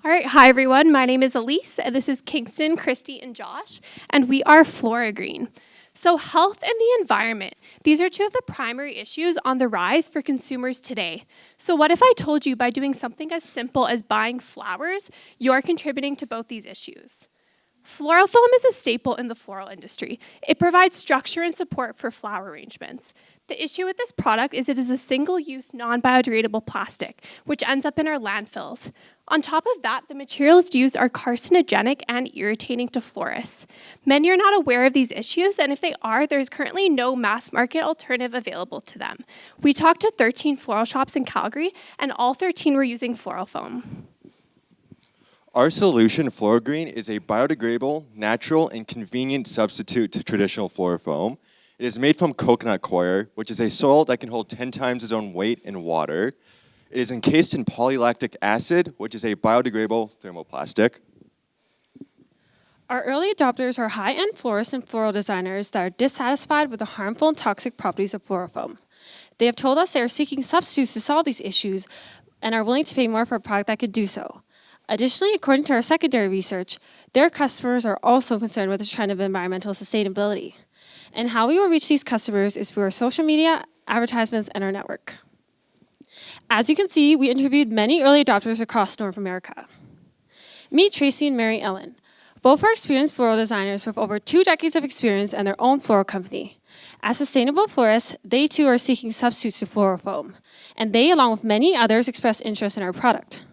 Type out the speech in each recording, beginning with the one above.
All right, hi everyone. My name is Elise, and this is Kingston, Christy, and Josh, and we are Floragreen. So, health and the environment, these are two of the primary issues on the rise for consumers today. So, what if I told you by doing something as simple as buying flowers, you're contributing to both these issues? Floral foam is a staple in the floral industry. It provides structure and support for flower arrangements. The issue with this product is it is a single-use, non-biodegradable plastic, which ends up in our landfills. On top of that, the materials used are carcinogenic and irritating to florists. Many are not aware of these issues, and if they are, there is currently no mass-market alternative available to them. We talked to 13 floral shops in Calgary, and all 13 were using floral foam. Our solution, Floragreen, is a biodegradable, natural, and convenient substitute to traditional floral foam. It is made from coconut coir, which is a soil that can hold 10 times its own weight in water. It is encased in polylactic acid, which is a biodegradable thermoplastic. Our early adopters are high-end florists and floral designers that are dissatisfied with the harmful and toxic properties of floral foam. They have told us they are seeking substitutes to solve these issues and are willing to pay more for a product that could do so. Additionally, according to our secondary research, their customers are also concerned with the trend of environmental sustainability. And how we will reach these customers is through our social media, advertisements, and our network. As you can see, we interviewed many early adopters across North America. Meet Tracy and Mary Ellen. Both are experienced floral designers with over 2 decades of experience and their own floral company. As sustainable florists, they too are seeking substitutes to floral foam, and they, along with many others, expressed interest in our product.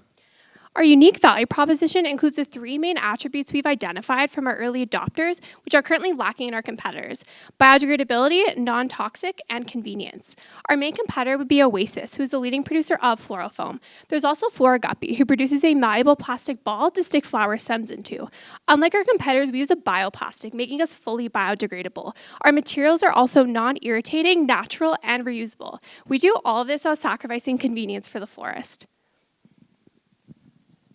Our unique value proposition includes the 3 main attributes we've identified from our early adopters, which are currently lacking in our competitors: biodegradability, non-toxic, and convenience. Our main competitor would be Oasis, who is the leading producer of floral foam. There's also Floraguppy, who produces a malleable plastic ball to stick flower stems into. Unlike our competitors, we use a bioplastic, making us fully biodegradable. Our materials are also non-irritating, natural, and reusable. We do all of this while sacrificing convenience for the florist.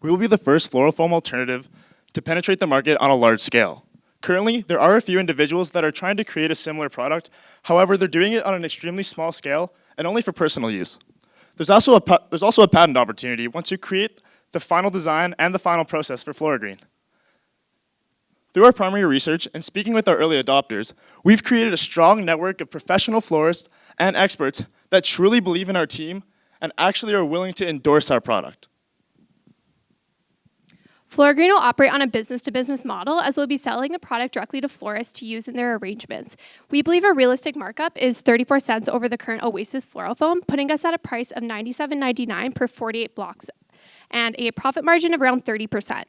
We will be the first floral foam alternative to penetrate the market on a large scale. Currently, there are a few individuals that are trying to create a similar product. However, they're doing it on an extremely small scale and only for personal use. There's also a patent opportunity once you create the final design and the final process for Floragreen. Through our primary research and speaking with our early adopters, we've created a strong network of professional florists and experts that truly believe in our team and actually are willing to endorse our product. Floragreen will operate on a business-to-business model, as we'll be selling the product directly to florists to use in their arrangements. We believe a realistic markup is 34 cents over the current Oasis floral foam, putting us at a price of $97.99 per 48 blocks, and a profit margin of around 30%.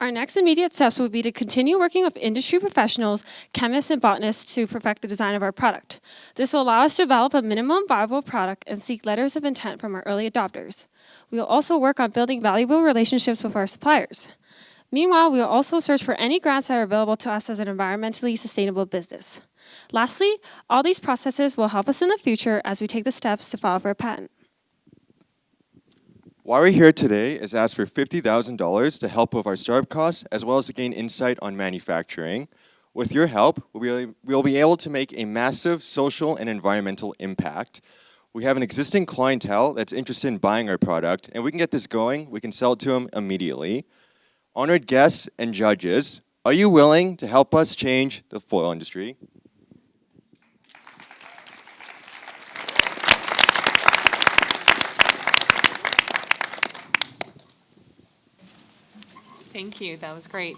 Our next immediate steps will be to continue working with industry professionals, chemists, and botanists to perfect the design of our product. This will allow us to develop a minimum viable product and seek letters of intent from our early adopters. We will also work on building valuable relationships with our suppliers. Meanwhile, we will also search for any grants that are available to us as an environmentally sustainable business. Lastly, all these processes will help us in the future as we take the steps to file for a patent. Why we're here today is to ask for $50,000 to help with our startup costs, as well as to gain insight on manufacturing. With your help, we'll be able to make a massive social and environmental impact. We have an existing clientele that's interested in buying our product, and we can get this going. We can sell it to them immediately. Honored guests and judges, are you willing to help us change the foil industry? Thank you, that was great.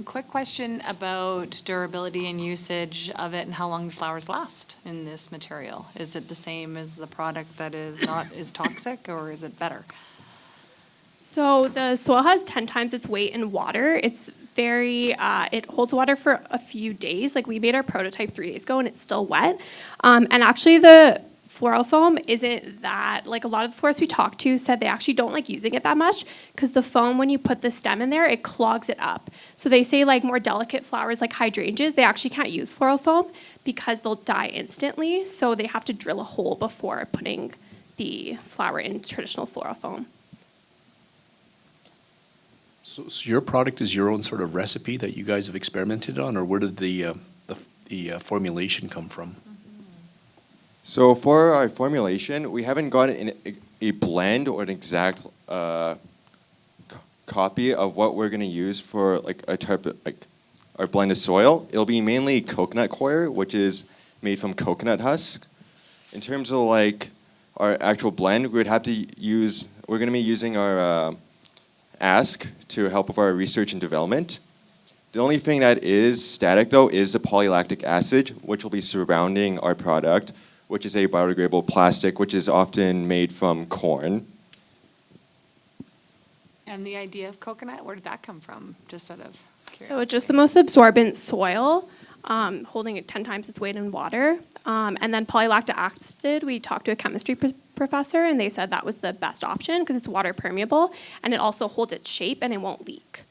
Quick question about durability and usage of it and how long the flowers last in this material. Is it the same as the product that is not as toxic, or is it better? So the soil has 10 times its weight in water. It's it holds water for a few days. Like, we made our prototype 3 days ago and it's still wet. And actually the floral foam isn't that, like, a lot of the florists we talked to said they actually don't like using it that much because the foam, when you put the stem in there, it clogs it up. So they say, like, more delicate flowers like hydrangeas, they actually can't use floral foam because they'll die instantly. So they have to drill a hole before putting the flower in traditional floral foam. So your product is your own sort of recipe that you guys have experimented on, or where did the formulation come from? So for our formulation, we haven't gotten a blend or an exact copy of what we're gonna use for like a type of like our blended soil, it'll be mainly coconut coir, which is made from coconut husk. In terms of like our actual blend, we would have to use. We're gonna be using our Ask to help with our research and development. The only thing that is static though is the polylactic acid, which will be surrounding our product, which is a biodegradable plastic, which is often made from corn. And the idea of coconut, where did that come from? Just out of curiosity. So it's just the most absorbent soil, holding it 10 times its weight in water. And then polylactic acid, we talked to a chemistry professor, and they said that was the best option because it's water permeable, and it also holds its shape and it won't leak.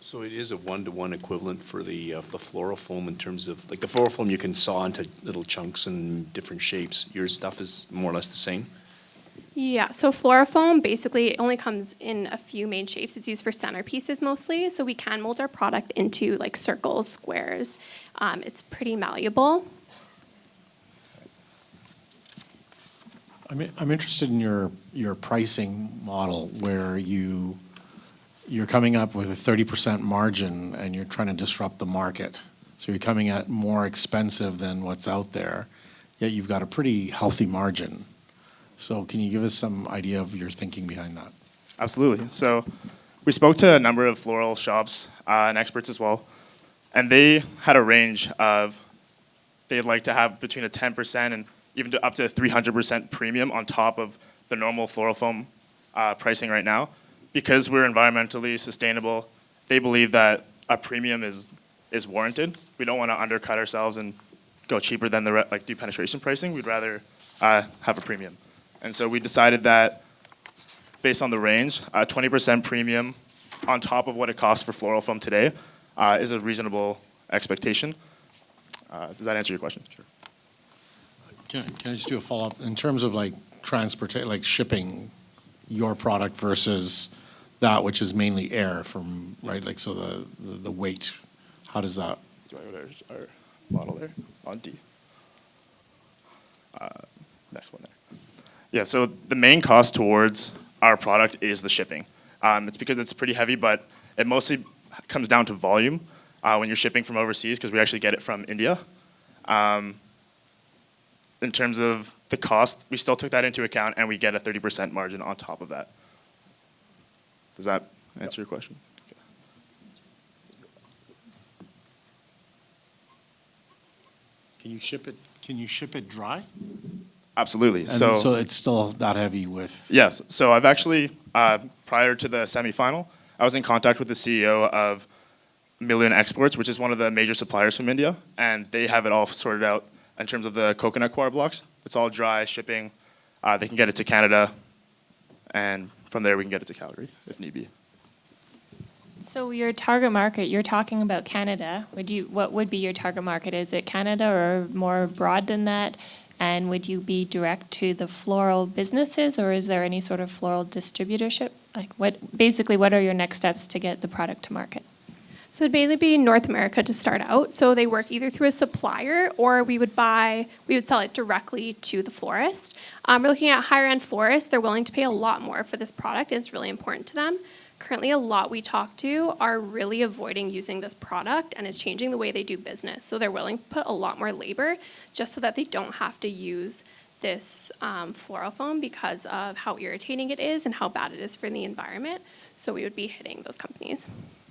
So it is a one-to-one equivalent for the fluorofoam in terms of, like the fluorofoam you can saw into little chunks and different shapes. Your stuff is more or less the same? Yeah, so fluorofoam basically only comes in a few main shapes. It's used for centerpieces mostly, so we can mold our product into like circles, squares. It's pretty malleable. I'm interested in your pricing model where you're coming up with a 30% margin and you're trying to disrupt the market. So you're coming at more expensive than what's out there, yet you've got a pretty healthy margin. So can you give us some idea of your thinking behind that? Absolutely. So we spoke to a number of floral shops and experts as well, and they had a range of they'd like to have between a 10% and even up to a 300% premium on top of the normal floral foam pricing right now. Because we're environmentally sustainable, they believe that a premium is warranted. We don't want to undercut ourselves and go cheaper than do penetration pricing. We'd rather have a premium. And so we decided that based on the range, a 20% premium on top of what it costs for floral foam today is a reasonable expectation. Does that answer your question? Sure. Can I just do a follow-up? In terms of like like shipping your product versus that which is mainly air from, right? Like, so the weight, how does that? Do I go to our model there? On D. Next one there. Yeah, so the main cost towards our product is the shipping. It's because it's pretty heavy, but it mostly comes down to volume when you're shipping from overseas, because we actually get it from India. In terms of the cost, we still took that into account, and we get a 30% margin on top of that. Does that answer your question? Okay. Can you ship it dry? Absolutely. And so it's still that heavy with? Yes. So I've actually, prior to the semifinal, I was in contact with the CEO of Million Exports, which is one of the major suppliers from India, and they have it all sorted out in terms of the coconut coir blocks. It's all dry shipping. They can get it to Canada, and from there we can get it to Calgary if need be. So your target market, you're talking about Canada. What would be your target market? Is it Canada or more broad than that? And would you be direct to the floral businesses, or is there any sort of floral distributorship? Like what are your next steps to get the product to market? So it'd mainly be North America to start out. So they work either through a supplier or we would sell it directly to the florist. We're looking at higher end florists. They're willing to pay a lot more for this product, and it's really important to them. Currently, a lot we talk to are really avoiding using this product, and it's changing the way they do business. So they're willing to put a lot more labor just so that they don't have to use this floral foam because of how irritating it is and how bad it is for the environment. So we would be hitting those companies.